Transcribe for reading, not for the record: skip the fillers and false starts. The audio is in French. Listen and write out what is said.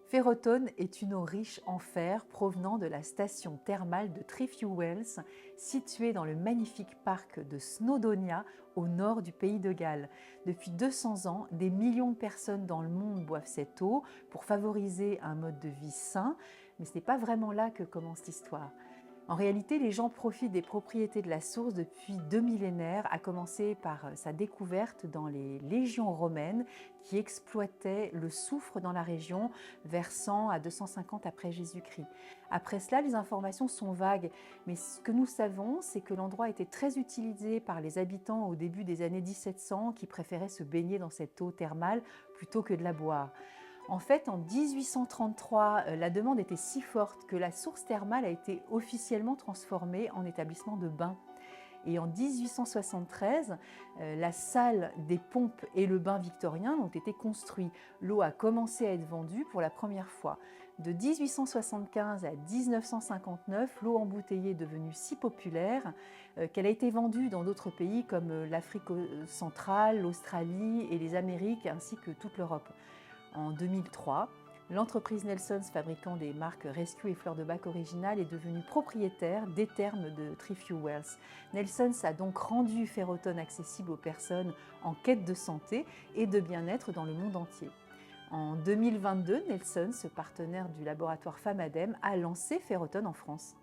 Ferrotone est une eau riche en fer provenant de la station thermale de Treefew Wells, située dans le magnifique parc de Snowdonia, au nord du pays de Galles. Depuis 200 ans, des millions de personnes dans le monde boivent cette eau pour favoriser un mode de vie sain, mais ce n'est pas vraiment là que commence l'histoire. En réalité, les gens profitent des propriétés de la source depuis 2 millénaires, à commencer par sa découverte dans les légions romaines qui exploitaient le soufre dans la région vers 100 à 250 après Jésus-Christ. Après cela, les informations sont vagues, mais ce que nous savons, c'est que l'endroit était très utilisé par les habitants au début des années 1700 qui préféraient se baigner dans cette eau thermale plutôt que de la boire. En fait, en 1833, la demande était si forte que la source thermale a été officiellement transformée en établissement de bain. Et en 1873, la salle des pompes et le bain victorien ont été construits. L'eau a commencé à être vendue pour la première fois. De 1875 à 1959, l'eau embouteillée est devenue si populaire qu'elle a été vendue dans d'autres pays comme l'Afrique centrale, l'Australie et les Amériques, ainsi que toute l'Europe. En 2003, l'entreprise Nelsons, fabricant des marques Rescue et Fleur de Bac Original, est devenue propriétaire des thermes de Treefew Wells. Nelsons a donc rendu Ferrotone accessible aux personnes en quête de santé et de bien-être dans le monde entier. En 2022, Nelsons, partenaire du laboratoire Famadem, a lancé Ferrotone en France.